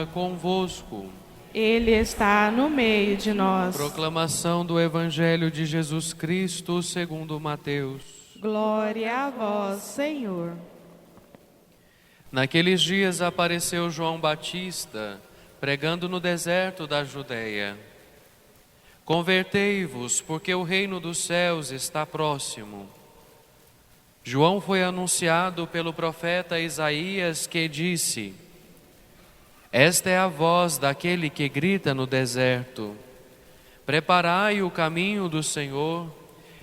esteja convosco. Ele está no meio de nós. Proclamação do Evangelho de Jesus Cristo segundo Mateus. Glória a vós, Senhor. Naqueles dias apareceu João Batista, pregando no deserto da Judeia: Convertei-vos, porque o reino dos céus está próximo. João foi anunciado pelo profeta Isaías, que disse: Esta é a voz daquele que grita no deserto: Preparai o caminho do Senhor,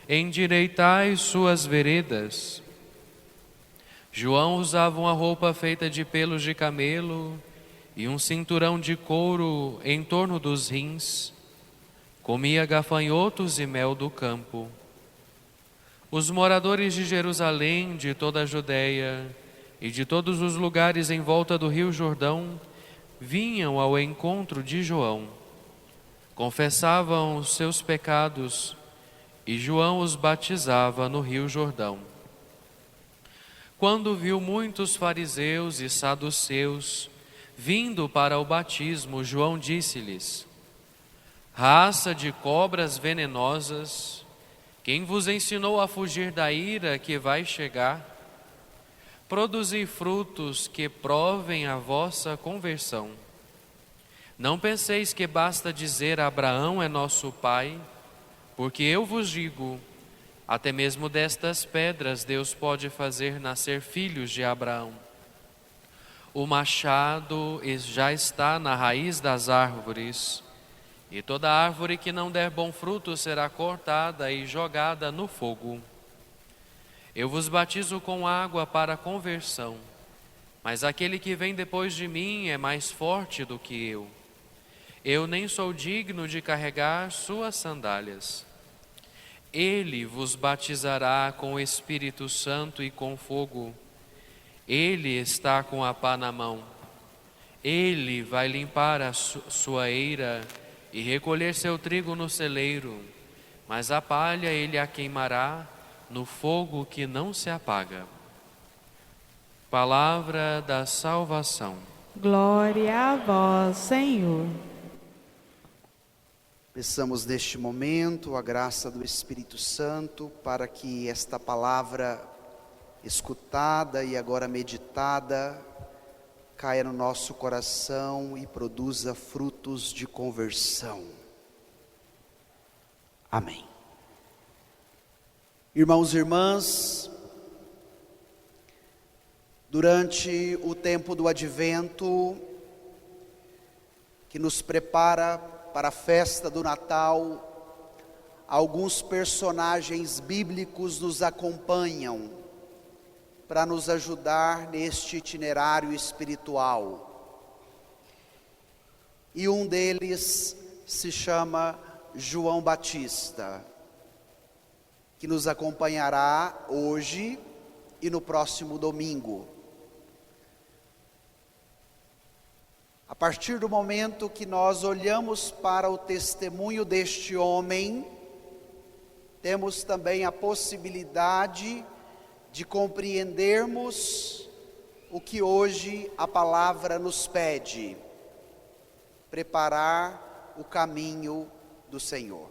endireitai suas veredas. João usava uma roupa feita de pelos de camelo e um cinturão de couro em torno dos rins. Comia gafanhotos e mel do campo. Os moradores de Jerusalém, de toda a Judeia e de todos os lugares em volta do rio Jordão vinham ao encontro de João. Confessavam os seus pecados e João os batizava no rio Jordão. Quando viu muitos fariseus e saduceus vindo para o batismo, João disse-lhes: Raça de cobras venenosas, quem vos ensinou a fugir da ira que vai chegar? Produzi frutos que provem a vossa conversão. Não penseis que basta dizer Abraão é nosso pai, porque eu vos digo, até mesmo destas pedras Deus pode fazer nascer filhos de Abraão. O machado já está na raiz das árvores, e toda árvore que não der bom fruto será cortada e jogada no fogo. Eu vos batizo com água para a conversão, mas aquele que vem depois de mim é mais forte do que eu. Eu nem sou digno de carregar suas sandálias. Ele vos batizará com o Espírito Santo e com fogo. Ele está com a pá na mão. Ele vai limpar a sua eira e recolher seu trigo no celeiro, mas a palha ele a queimará no fogo que não se apaga. Palavra da salvação. Glória a vós, Senhor. Peçamos neste momento a graça do Espírito Santo para que esta palavra escutada e agora meditada caia no nosso coração e produza frutos de conversão. Amém. Irmãos e irmãs, durante o tempo do Advento, que nos prepara para a festa do Natal, alguns personagens bíblicos nos acompanham para nos ajudar neste itinerário espiritual. E um deles se chama João Batista, que nos acompanhará hoje e no próximo domingo. A partir do momento que nós olhamos para o testemunho deste homem, temos também a possibilidade de compreendermos o que hoje a palavra nos pede: preparar o caminho do Senhor.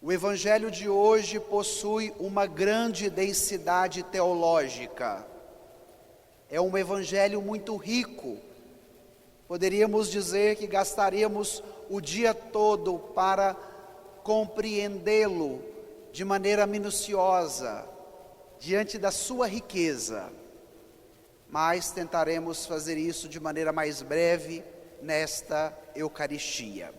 O Evangelho de hoje possui uma grande densidade teológica. É um Evangelho muito rico. Poderíamos dizer que gastaríamos o dia todo para compreendê-lo de maneira minuciosa, diante da sua riqueza. Mas tentaremos fazer isso de maneira mais breve nesta Eucaristia.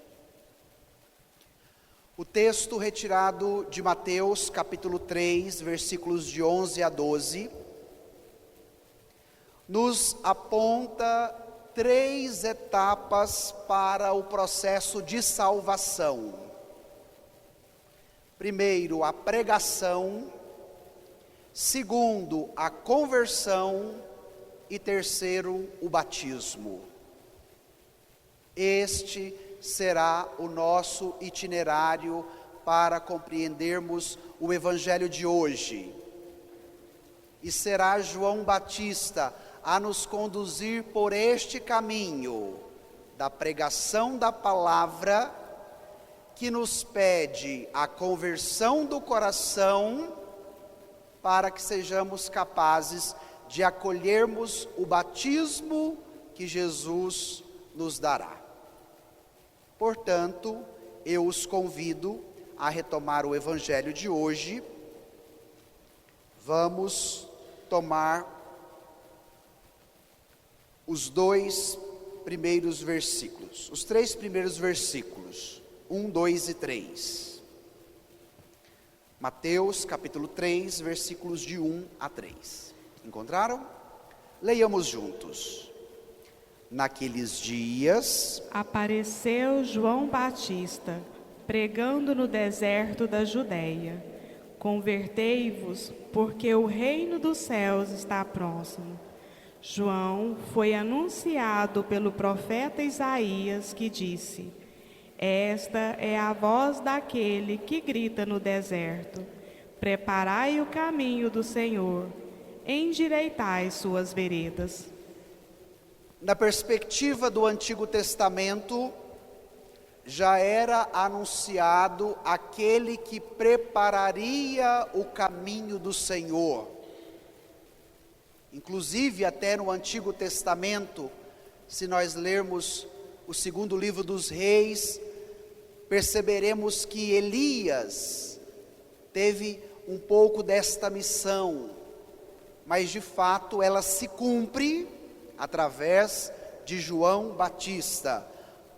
O texto retirado de Mateus, capítulo 3, versículos de 11 a 12, nos aponta 3 etapas para o processo de salvação. Primeiro, a pregação. Segundo, a conversão. E terceiro, o batismo. Este será o nosso itinerário para compreendermos o Evangelho de hoje. E será João Batista a nos conduzir por este caminho da pregação da palavra, que nos pede a conversão do coração, para que sejamos capazes de acolhermos o batismo que Jesus nos dará. Portanto, eu os convido a retomar o evangelho de hoje. Vamos tomar os 2 primeiros versículos, os 3 primeiros versículos, 1, 2 e 3. Mateus capítulo 3, versículos de 1 a 3. Encontraram? Leiamos juntos. Naqueles dias, apareceu João Batista, pregando no deserto da Judeia: convertei-vos, porque o reino dos céus está próximo. João foi anunciado pelo profeta Isaías, que disse: esta é a voz daquele que grita no deserto: preparai o caminho do Senhor, endireitai suas veredas. Na perspectiva do Antigo Testamento, já era anunciado aquele que prepararia o caminho do Senhor. Inclusive, até no Antigo Testamento, se nós lermos o 2º livro dos Reis, perceberemos que Elias teve um pouco desta missão, mas de fato ela se cumpre através de João Batista.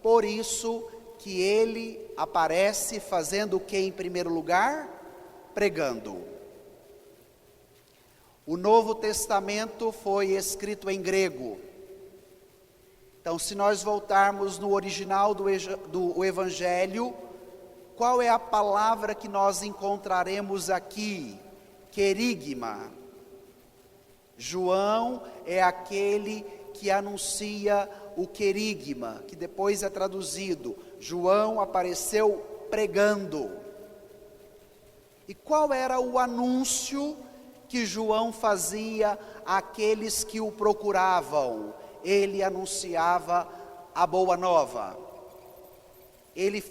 Por isso que ele aparece fazendo o que em primeiro lugar? Pregando. O Novo Testamento foi escrito em grego. Então, se nós voltarmos no original do Evangelho, qual é a palavra que nós encontraremos aqui? Querigma. João é aquele que anuncia o querigma, que depois é traduzido. João apareceu pregando. E qual era o anúncio que João fazia àqueles que o procuravam? Ele anunciava a boa nova. Ele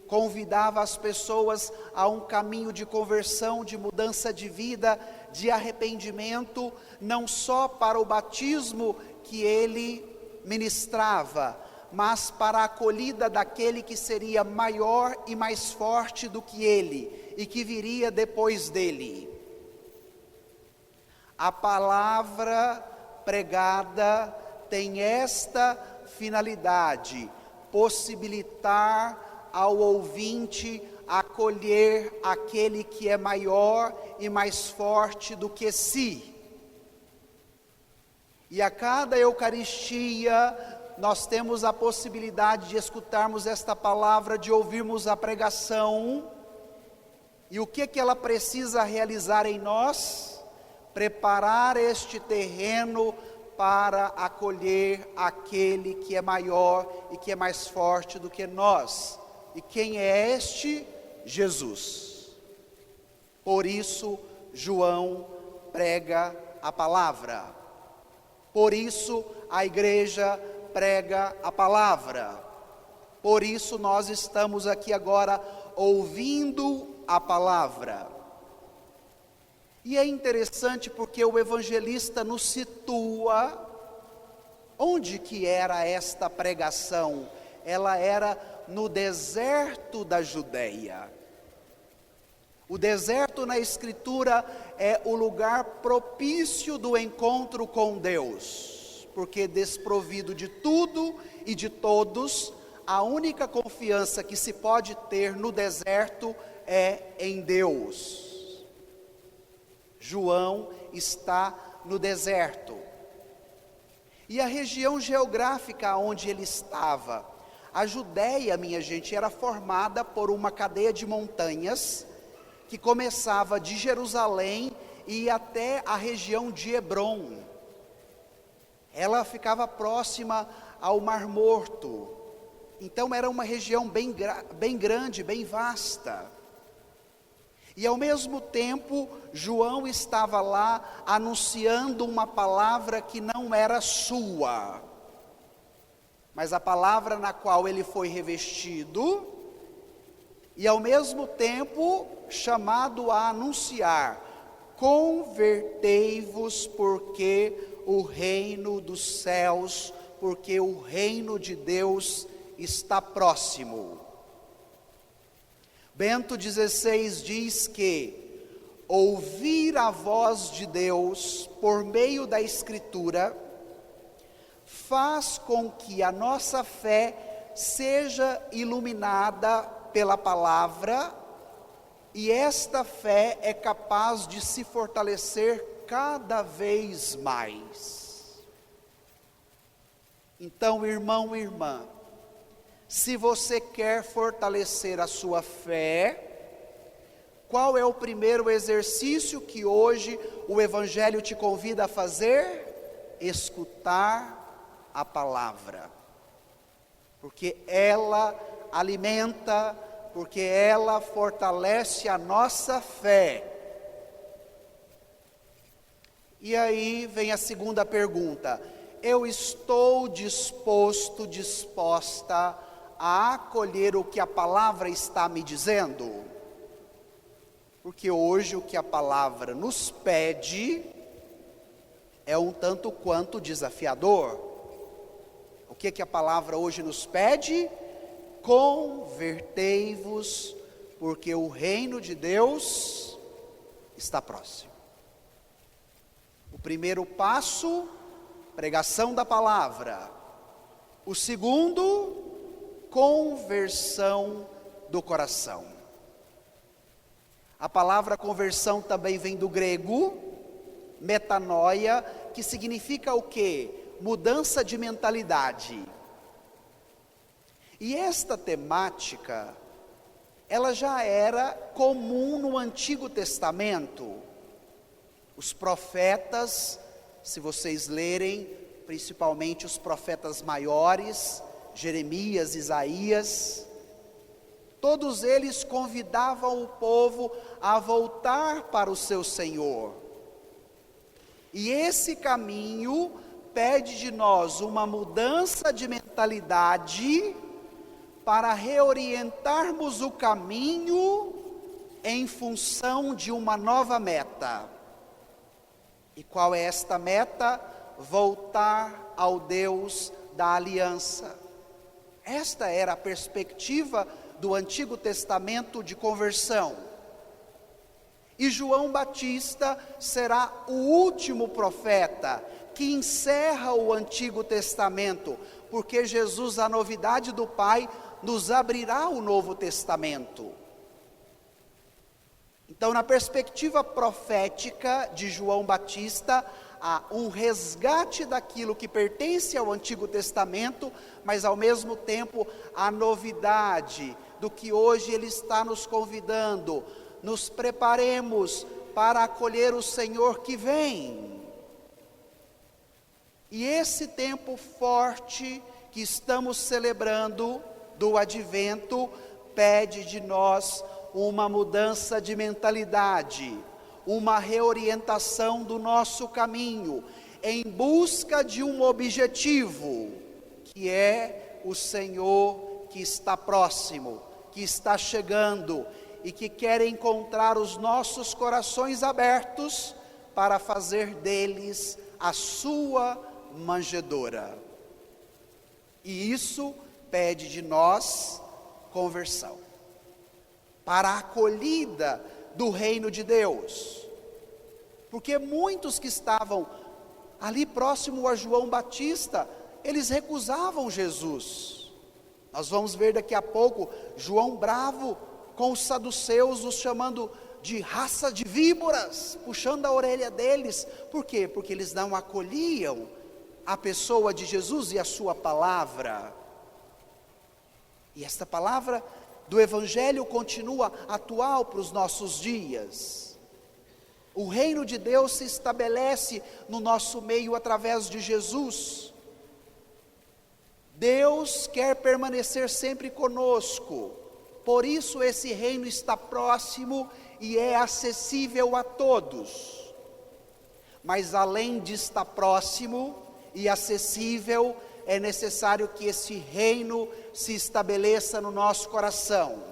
convidava as pessoas a um caminho de conversão, de mudança de vida, de arrependimento, não só para o batismo que ele ministrava, mas para a acolhida daquele que seria maior e mais forte do que ele, e que viria depois dele. A palavra pregada tem esta finalidade: possibilitar ao ouvinte acolher aquele que é maior e mais forte do que si. E a cada Eucaristia nós temos a possibilidade de escutarmos esta palavra, de ouvirmos a pregação. E o que ela precisa realizar em nós? Preparar este terreno para acolher aquele que é maior e que é mais forte do que nós. E quem é este? Jesus. Por isso, João prega a palavra. Por isso, a igreja prega a palavra. Por isso, nós estamos aqui agora ouvindo a palavra. E é interessante porque o evangelista nos situa onde que era esta pregação. Ela era no deserto da Judeia. O deserto na Escritura é o lugar propício do encontro com Deus, porque desprovido de tudo e de todos, a única confiança que se pode ter no deserto é em Deus. João está no deserto. E a região geográfica onde ele estava, a Judeia, minha gente, era formada por uma cadeia de montanhas que começava de Jerusalém e ia até a região de Hebrom. Ela ficava próxima ao Mar Morto. Então era uma região bem grande, bem vasta. E ao mesmo tempo, João estava lá anunciando uma palavra que não era sua, mas a palavra na qual ele foi revestido, e ao mesmo tempo chamado a anunciar: convertei-vos, porque o reino dos céus, porque o reino de Deus está próximo. Bento XVI diz que ouvir a voz de Deus por meio da Escritura faz com que a nossa fé seja iluminada pela palavra, e esta fé é capaz de se fortalecer cada vez mais. Então, irmão e irmã, se você quer fortalecer a sua fé, qual é o primeiro exercício que hoje o Evangelho te convida a fazer? Escutar a palavra, porque ela alimenta, porque ela fortalece a nossa fé. E aí vem a segunda pergunta: eu estou disposta a acolher o que a palavra está me dizendo? Porque hoje o que a palavra nos pede é um tanto quanto desafiador. O que a palavra hoje nos pede? Convertei-vos, porque o reino de Deus está próximo. O primeiro passo, pregação da palavra. O segundo, conversão do coração. A palavra conversão também vem do grego, metanoia, que significa o quê? Mudança de mentalidade. E esta temática, ela já era comum no Antigo Testamento. Os profetas, se vocês lerem, principalmente os profetas maiores, Jeremias, Isaías, todos eles convidavam o povo a voltar para o seu Senhor. E esse caminho pede de nós uma mudança de mentalidade para reorientarmos o caminho em função de uma nova meta. E qual é esta meta? Voltar ao Deus da aliança. Esta era a perspectiva do Antigo Testamento de conversão. E João Batista será o último profeta que encerra o Antigo Testamento, porque Jesus, a novidade do Pai, nos abrirá o Novo Testamento. Então, na perspectiva profética de João Batista, há um resgate daquilo que pertence ao Antigo Testamento, mas ao mesmo tempo a novidade do que hoje ele está nos convidando. Nos preparemos para acolher o Senhor que vem. E esse tempo forte que estamos celebrando do Advento pede de nós uma mudança de mentalidade, uma reorientação do nosso caminho, em busca de um objetivo, que é o Senhor que está próximo, que está chegando e que quer encontrar os nossos corações abertos para fazer deles a sua manjedoura. E isso pede de nós conversão, para a acolhida do reino de Deus. Porque muitos que estavam ali próximo a João Batista, eles recusavam Jesus. Nós vamos ver daqui a pouco João bravo com os saduceus, os chamando de raça de víboras, puxando a orelha deles. Por quê? Porque eles não acolhiam a pessoa de Jesus e a sua palavra. E esta palavra do Evangelho continua atual para os nossos dias. O reino de Deus se estabelece no nosso meio através de Jesus. Deus quer permanecer sempre conosco, por isso esse reino está próximo e é acessível a todos. Mas além de estar próximo e acessível, é necessário que esse reino se estabeleça no nosso coração.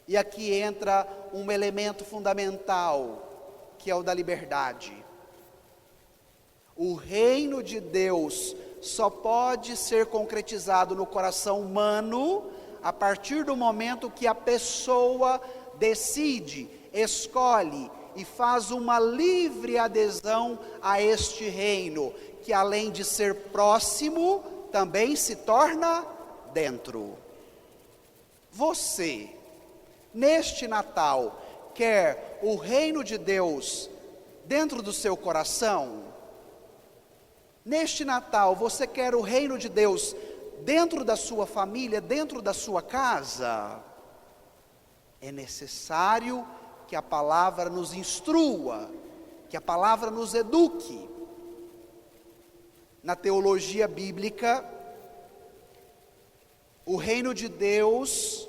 E aqui entra um elemento fundamental, que é o da liberdade. O reino de Deus só pode ser concretizado no coração humano a partir do momento que a pessoa decide, escolhe e faz uma livre adesão a este reino, que além de ser próximo, também se torna dentro. Você, neste Natal, quer o reino de Deus dentro do seu coração? Neste Natal, você quer o reino de Deus dentro da sua família, dentro da sua casa? É necessário que a palavra nos instrua, que a palavra nos eduque. Na teologia bíblica, o reino de Deus,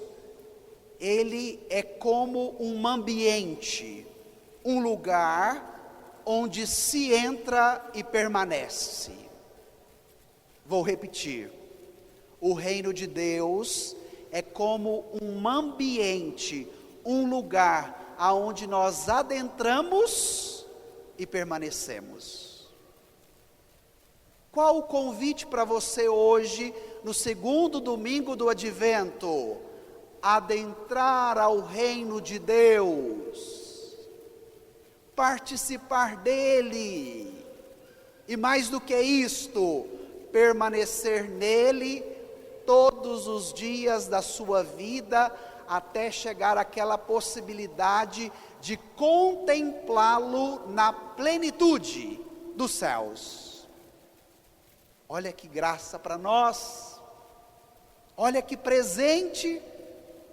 ele é como um ambiente, um lugar onde se entra e permanece. Vou repetir. O reino de Deus é como um ambiente, um lugar aonde nós adentramos e permanecemos. Qual o convite para você hoje, no segundo domingo do Advento? Adentrar ao reino de Deus, participar dele, e mais do que isto, permanecer nele todos os dias da sua vida, até chegar àquela possibilidade de contemplá-lo na plenitude dos céus. Olha que graça para nós, olha que presente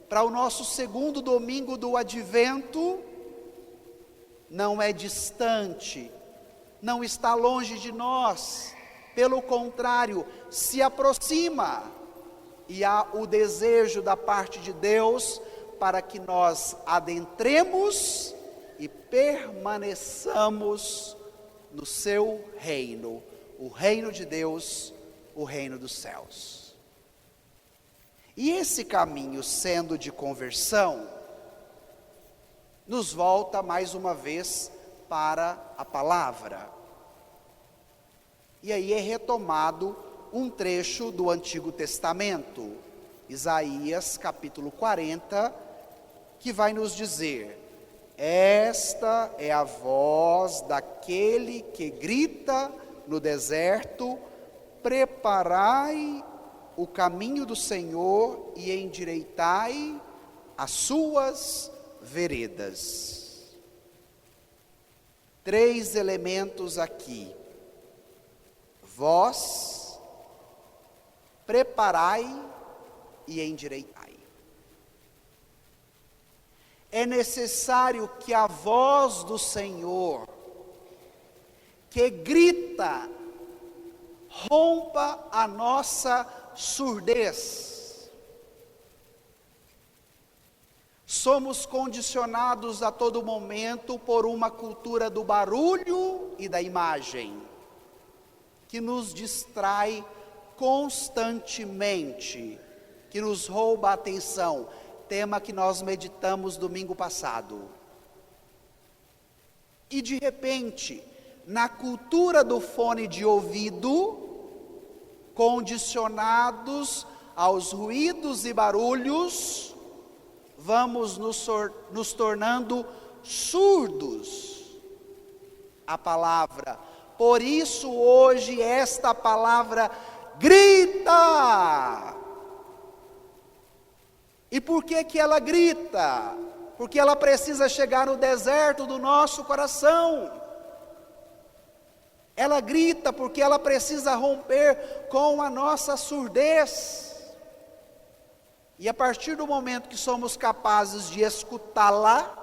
para o nosso segundo domingo do Advento. Não é distante, não está longe de nós, pelo contrário, se aproxima, e há o desejo da parte de Deus para que nós adentremos e permaneçamos no seu reino, o reino de Deus, o reino dos céus. E esse caminho, sendo de conversão, nos volta mais uma vez para a palavra. E aí é retomado um trecho do Antigo Testamento, Isaías capítulo 40, que vai nos dizer: esta é a voz daquele que grita no deserto, preparai o caminho do Senhor e endireitai as suas veredas. 3 elementos aqui: vós, preparai e endireitai. É necessário que a voz do Senhor, que grita, rompa a nossa surdez. Somos condicionados a todo momento por uma cultura do barulho e da imagem, que nos distrai constantemente, que nos rouba a atenção, tema que nós meditamos domingo passado. E de repente, na cultura do fone de ouvido, condicionados aos ruídos e barulhos, vamos nos tornando surdos à palavra. Por isso hoje esta palavra grita. E por que ela grita? Porque ela precisa chegar no deserto do nosso coração. Ela grita porque ela precisa romper com a nossa surdez. E a partir do momento que somos capazes de escutá-la,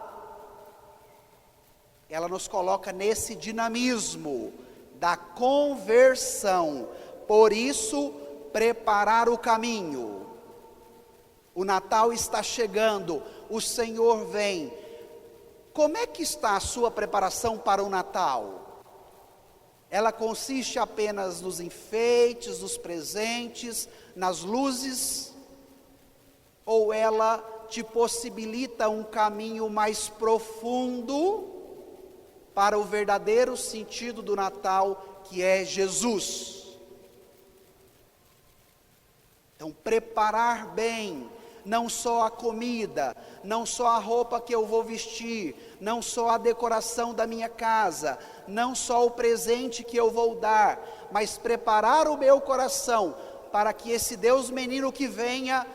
ela nos coloca nesse dinamismo da conversão. Por isso, preparar o caminho. O Natal está chegando, o Senhor vem. Como é que está a sua preparação para o Natal? Ela consiste apenas nos enfeites, nos presentes, nas luzes? Ou ela te possibilita um caminho mais profundo para o verdadeiro sentido do Natal, que é Jesus? Então, preparar bem, não só a comida, não só a roupa que eu vou vestir, não só a decoração da minha casa, não só o presente que eu vou dar, mas preparar o meu coração para que esse Deus menino que venha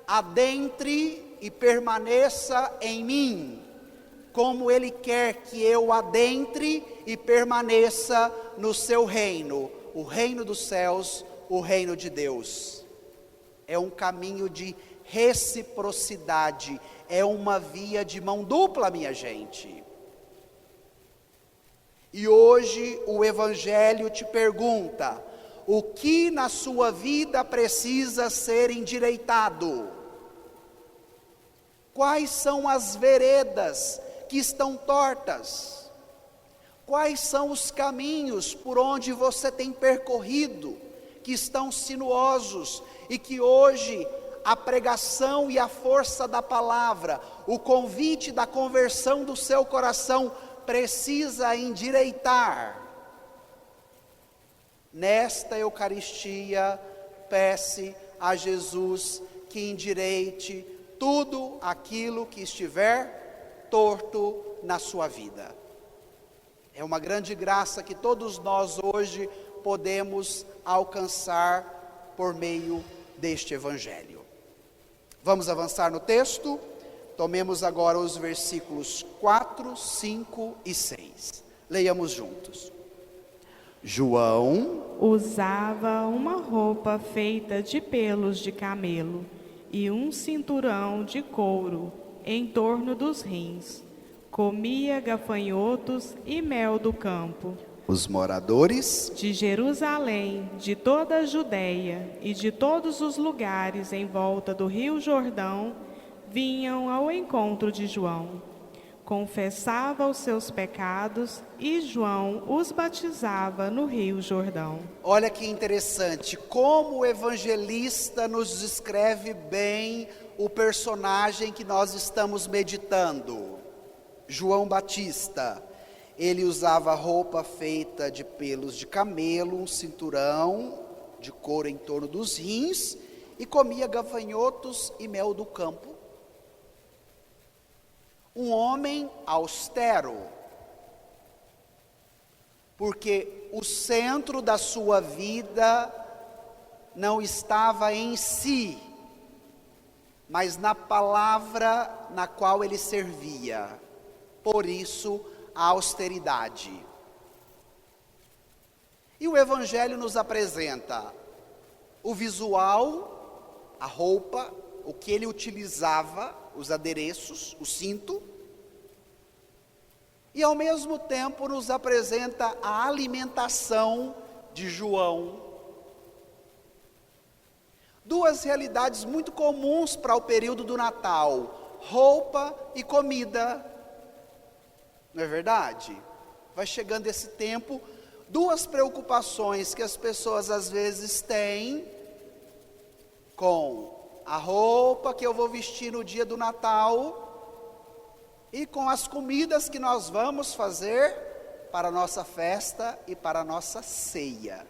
adentre e permaneça em mim, como Ele quer que eu adentre e permaneça no seu reino, o reino dos céus, o reino de Deus. É um caminho de reciprocidade, é uma via de mão dupla, minha gente. E hoje o Evangelho te pergunta: o que na sua vida precisa ser endireitado? Quais são as veredas que estão tortas? Quais são os caminhos por onde você tem percorrido, que estão sinuosos, e que hoje a pregação e a força da palavra, o convite da conversão do seu coração precisa endireitar? Nesta Eucaristia, peça a Jesus que endireite tudo aquilo que estiver torto na sua vida. É uma grande graça que todos nós hoje podemos alcançar por meio deste Evangelho. Vamos avançar no texto? Tomemos agora os versículos 4, 5 e 6. Leiamos juntos. João usava uma roupa feita de pelos de camelo e um cinturão de couro em torno dos rins. Comia gafanhotos e mel do campo. Os moradores de Jerusalém, de toda a Judéia e de todos os lugares em volta do rio Jordão vinham ao encontro de João. Confessava os seus pecados e João os batizava no rio Jordão. Olha que interessante, como o evangelista nos descreve bem o personagem que nós estamos meditando. João Batista. Ele usava roupa feita de pelos de camelo, um cinturão de couro em torno dos rins e comia gafanhotos e mel do campo. Um homem austero, porque o centro da sua vida não estava em si, mas na palavra na qual ele servia. Por isso, a austeridade. E o Evangelho nos apresenta o visual, a roupa, o que ele utilizava, os adereços, o cinto, e ao mesmo tempo nos apresenta a alimentação de João. Duas realidades muito comuns para o período do Natal: roupa e comida. Não é verdade? Vai chegando esse tempo, duas preocupações que as pessoas às vezes têm com a roupa que eu vou vestir no dia do Natal e com as comidas que nós vamos fazer para a nossa festa e para a nossa ceia.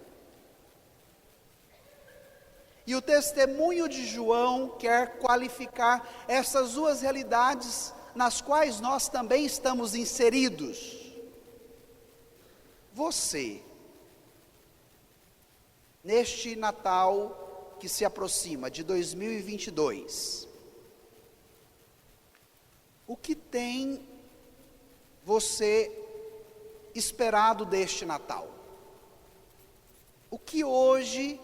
E o testemunho de João quer qualificar essas duas realidades nas quais nós também estamos inseridos. Você, neste Natal que se aproxima de 2022, o que tem você esperado deste Natal? O que hoje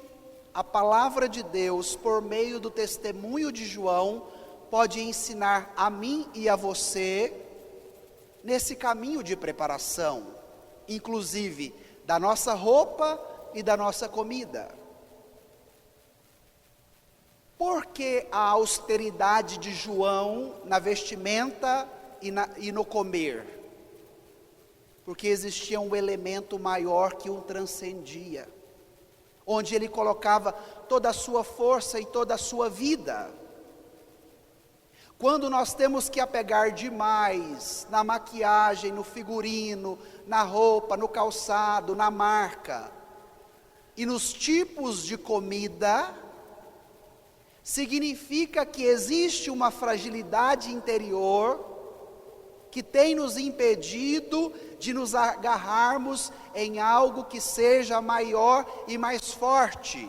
a palavra de Deus, por meio do testemunho de João, pode ensinar a mim e a você nesse caminho de preparação, inclusive da nossa roupa e da nossa comida? Por que a austeridade de João na vestimenta e no comer? Porque existia um elemento maior que o transcendia, onde ele colocava toda a sua força e toda a sua vida. Quando nós temos que apegar demais na maquiagem, no figurino, na roupa, no calçado, na marca e nos tipos de comida, significa que existe uma fragilidade interior que tem nos impedido de nos agarrarmos em algo que seja maior e mais forte.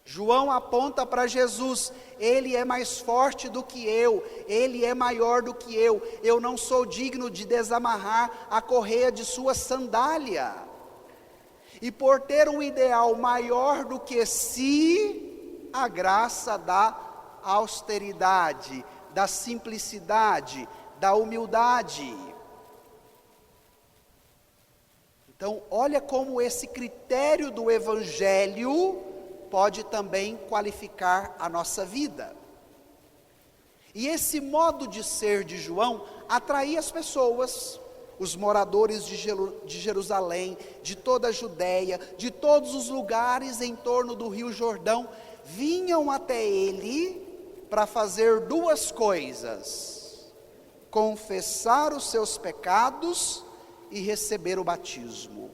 João aponta para Jesus: Ele é mais forte do que eu, Ele é maior do que eu não sou digno de desamarrar a correia de sua sandália. E por ter um ideal maior do que si, a graça da austeridade, da simplicidade, da humildade. Então, olha como esse critério do Evangelho pode também qualificar a nossa vida. E esse modo de ser de João atraía as pessoas, os moradores de Jerusalém, de toda a Judéia, de todos os lugares em torno do Rio Jordão, vinham até ele para fazer duas coisas: confessar os seus pecados e receber o batismo.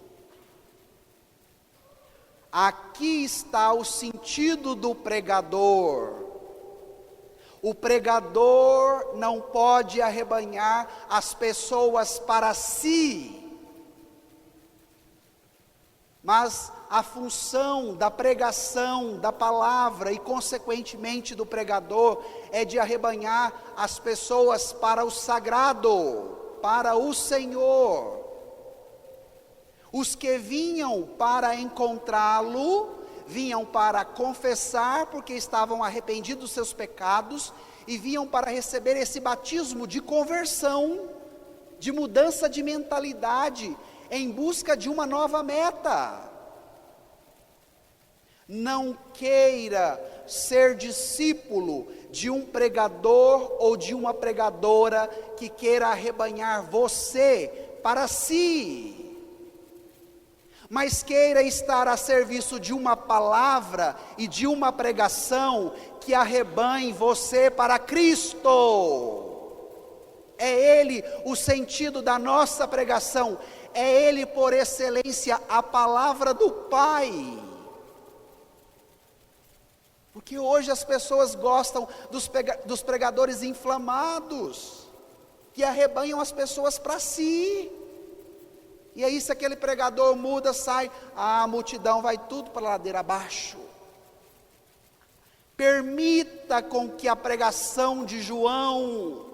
Aqui está o sentido do pregador. O pregador não pode arrebanhar as pessoas para si, mas a função da pregação, da palavra e consequentemente do pregador é de arrebanhar as pessoas para o sagrado, para o Senhor. Os que vinham para encontrá-lo, vinham para confessar porque estavam arrependidos dos seus pecados e vinham para receber esse batismo de conversão, de mudança de mentalidade, em busca de uma nova meta. Não queira ser discípulo de um pregador ou de uma pregadora que queira arrebanhar você para si, mas queira estar a serviço de uma palavra e de uma pregação que arrebanhe você para Cristo. É Ele o sentido da nossa pregação, é Ele por excelência a palavra do Pai. Porque hoje as pessoas gostam dos pregadores inflamados, que arrebanham as pessoas para si. E aí se aquele pregador muda, sai, a multidão vai tudo para a ladeira abaixo. Permita com que a pregação de João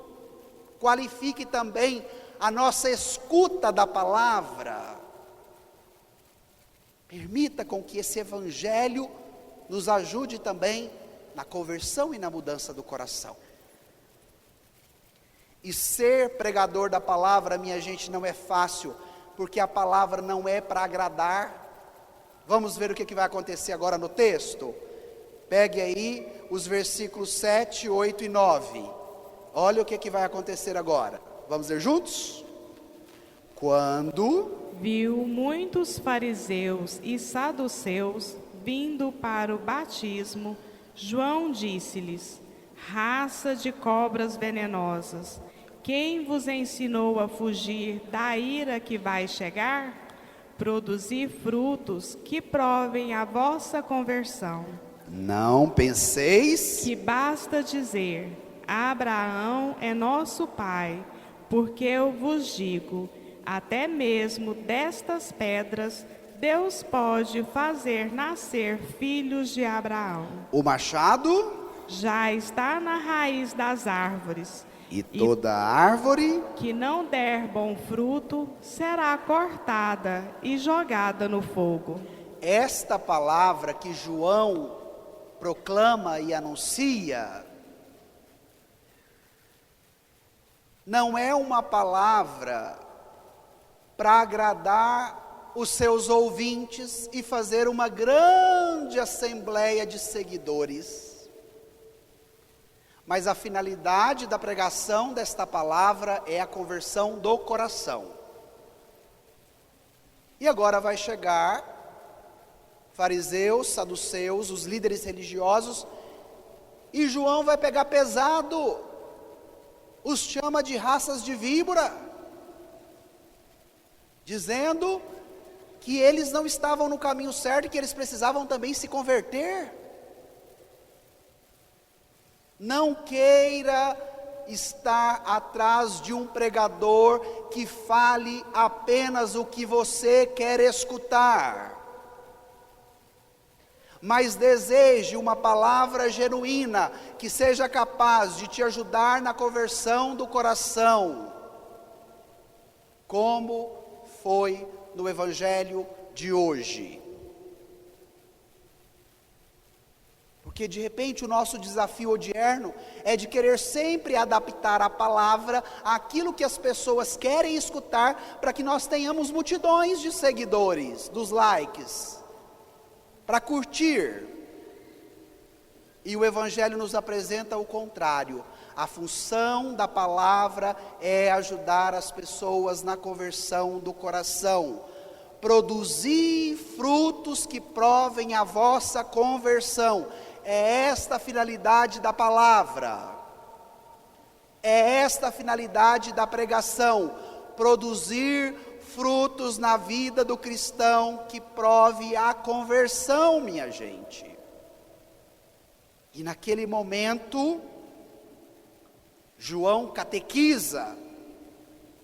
qualifique também a nossa escuta da palavra. Permita com que esse evangelho nos ajude também na conversão e na mudança do coração. E ser pregador da palavra, minha gente, não é fácil, porque a palavra não é para agradar. Vamos ver o que vai acontecer agora no texto? Pegue aí os versículos 7, 8 e 9. Olha o que vai acontecer agora. Vamos ler juntos? Quando viu muitos fariseus e saduceus vindo para o batismo, João disse-lhes: raça de cobras venenosas, quem vos ensinou a fugir da ira que vai chegar? Produzir frutos que provem a vossa conversão. Não penseis que basta dizer: Abraão é nosso pai, porque eu vos digo, até mesmo destas pedras Deus pode fazer nascer filhos de Abraão. O machado já está na raiz das árvores. E toda árvore que não der bom fruto será cortada e jogada no fogo. Esta palavra que João proclama e anuncia não é uma palavra para agradar os seus ouvintes e fazer uma grande assembleia de seguidores. Mas a finalidade da pregação desta palavra é a conversão do coração. E agora vai chegar fariseus, saduceus, os líderes religiosos, e João vai pegar pesado, os chama de raças de víbora, dizendo que eles não estavam no caminho certo e que eles precisavam também se converter. Não queira estar atrás de um pregador que fale apenas o que você quer escutar, mas deseje uma palavra genuína, que seja capaz de te ajudar na conversão do coração, como foi no Evangelho de hoje. Porque de repente o nosso desafio odierno é de querer sempre adaptar a palavra àquilo que as pessoas querem escutar, para que nós tenhamos multidões de seguidores, dos likes, para curtir. E o Evangelho nos apresenta o contrário. A função da palavra é ajudar as pessoas na conversão do coração. Produzir frutos que provem a vossa conversão. É esta a finalidade da palavra. É esta a finalidade da pregação. Produzir frutos na vida do cristão que prove a conversão, minha gente. E naquele momento, João catequiza,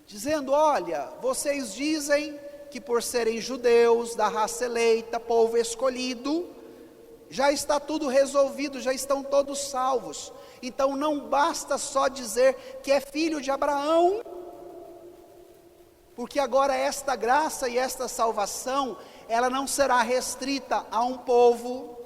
dizendo: olha, vocês dizem que por serem judeus, da raça eleita, povo escolhido, já está tudo resolvido, já estão todos salvos. Então não basta só dizer que é filho de Abraão, porque agora esta graça e esta salvação, ela não será restrita a um povo,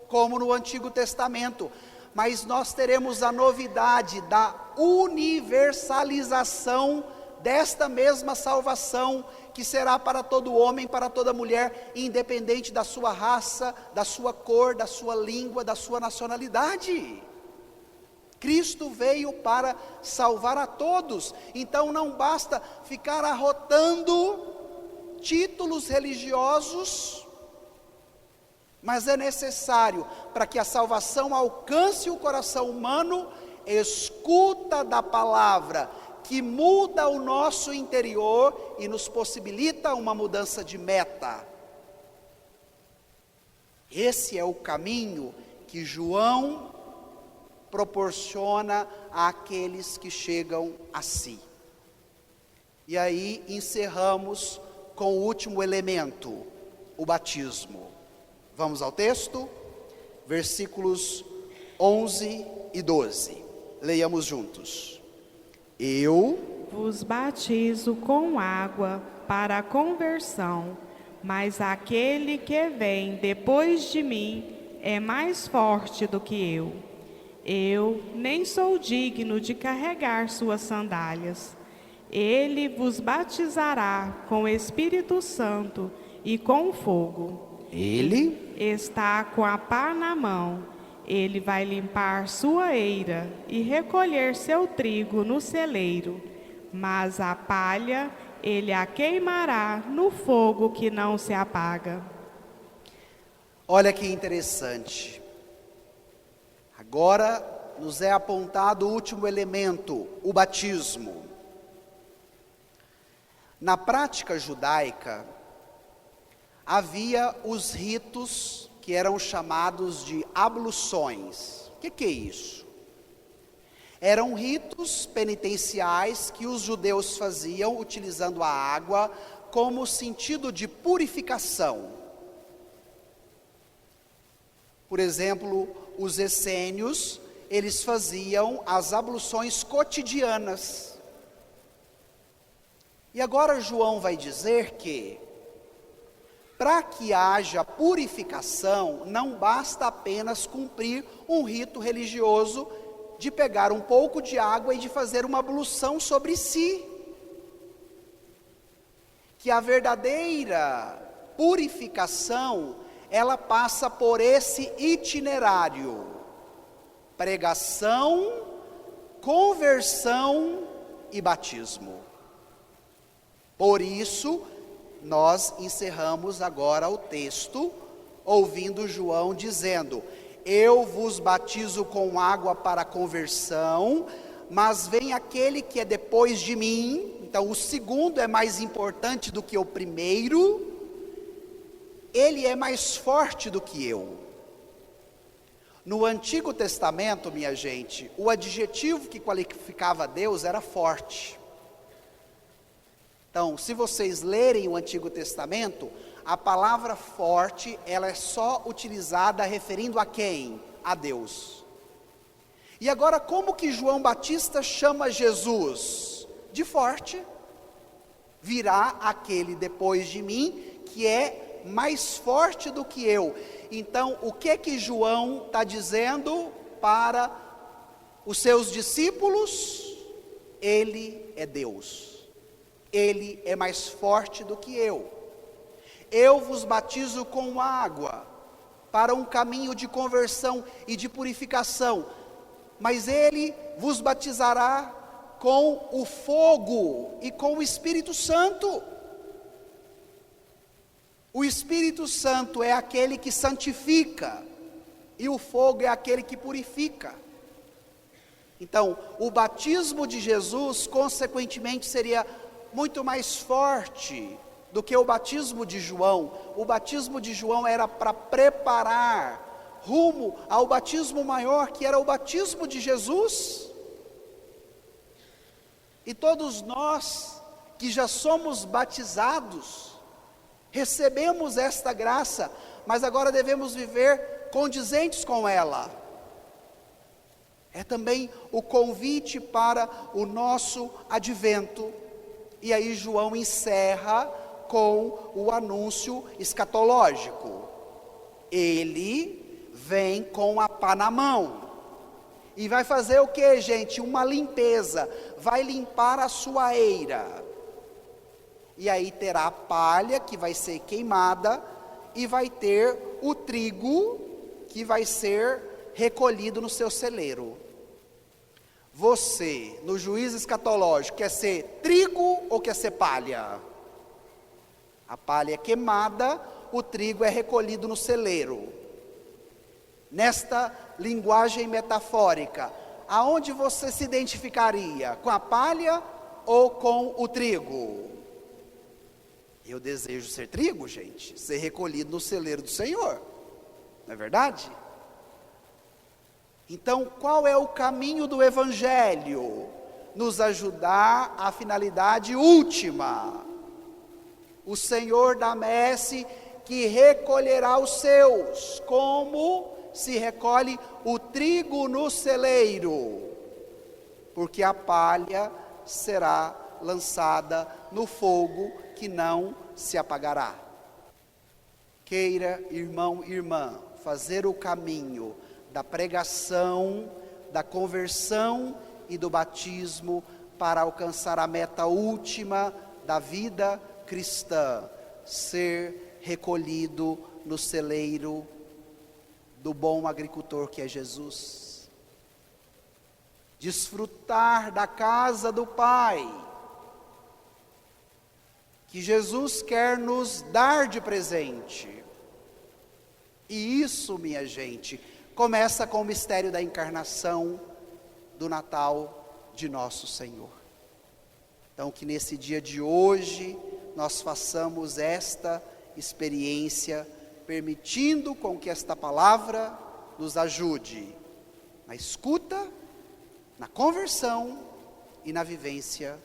como no Antigo Testamento, mas nós teremos a novidade da universalização desta mesma salvação, que será para todo homem, para toda mulher, independente da sua raça, da sua cor, da sua língua, da sua nacionalidade. Cristo veio para salvar a todos, então não basta ficar arrotando títulos religiosos, mas é necessário, para que a salvação alcance o coração humano, escuta da palavra, que muda o nosso interior e nos possibilita uma mudança de meta. Esse é o caminho que João proporciona àqueles que chegam a si. E aí encerramos com o último elemento, o batismo. Vamos ao texto, versículos 11 e 12. Leiamos juntos. Eu vos batizo com água para a conversão, mas aquele que vem depois de mim é mais forte do que eu. Eu nem sou digno de carregar suas sandálias. Ele vos batizará com o Espírito Santo e com fogo. Ele está com a pá na mão. Ele vai limpar sua eira e recolher seu trigo no celeiro, mas a palha ele a queimará no fogo que não se apaga. Olha que interessante. Agora nos é apontado o último elemento, o batismo. Na prática judaica, havia os ritos que eram chamados de abluções. O que é isso? Eram ritos penitenciais que os judeus faziam utilizando a água como sentido de purificação. Por exemplo, os essênios, eles faziam as abluções cotidianas. E agora João vai dizer que, para que haja purificação, não basta apenas cumprir um rito religioso de pegar um pouco de água e de fazer uma ablução sobre si. que a verdadeira purificação, ela passa por esse itinerário: pregação, conversão e batismo. Por isso, nós encerramos agora o texto, ouvindo João dizendo: eu vos batizo com água para conversão, mas vem aquele que é depois de mim. Então o segundo é mais importante do que o primeiro, ele é mais forte do que eu. No Antigo Testamento, minha gente, o adjetivo que qualificava Deus era forte. Então, se vocês lerem o Antigo Testamento, a palavra forte, ela é só utilizada referindo a quem? A Deus. E agora, como que João Batista chama Jesus? De forte. Virá aquele depois de mim, que é mais forte do que eu. Então, o que João está dizendo para os seus discípulos? Ele é Deus. Ele é mais forte do que eu. Eu vos batizo com água para um caminho de conversão e de purificação, mas ele vos batizará com o fogo e com o Espírito Santo. O Espírito Santo é aquele que santifica, e o fogo é aquele que purifica. Então, o batismo de Jesus, consequentemente, seria muito mais forte do que o batismo de João. O batismo de João era para preparar rumo ao batismo maior, que era o batismo de Jesus. E todos nós que já somos batizados, recebemos esta graça, mas agora devemos viver condizentes com ela. É também o convite para o nosso advento. E aí João encerra com o anúncio escatológico. Ele vem com a pá na mão. E vai fazer o que, gente? Uma limpeza. Vai limpar a sua eira. E aí terá a palha que vai ser queimada, e vai ter o trigo que vai ser recolhido no seu celeiro. Você, no juízo escatológico, quer ser trigo ou quer ser palha? A palha é queimada, o trigo é recolhido no celeiro. Nesta linguagem metafórica, aonde você se identificaria? Com a palha ou com o trigo? Eu desejo ser trigo, gente, ser recolhido no celeiro do Senhor, não é verdade? Então, qual é o caminho do Evangelho? Nos ajudar à finalidade última. O Senhor da messe que recolherá os seus, como se recolhe o trigo no celeiro, porque a palha será lançada no fogo que não se apagará. Queira, irmão e irmã, fazer o caminho da pregação, da conversão e do batismo para alcançar a meta última da vida cristã, ser recolhido no celeiro do bom agricultor que é Jesus. Desfrutar da casa do Pai, que Jesus quer nos dar de presente. E isso, minha gente, começa com o mistério da encarnação, do Natal de nosso Senhor. Então, que nesse dia de hoje, nós façamos esta experiência, permitindo com que esta palavra nos ajude na escuta, na conversão e na vivência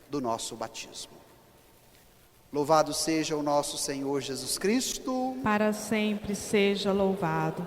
do nosso batismo. Louvado seja o nosso Senhor Jesus Cristo. Para sempre seja louvado.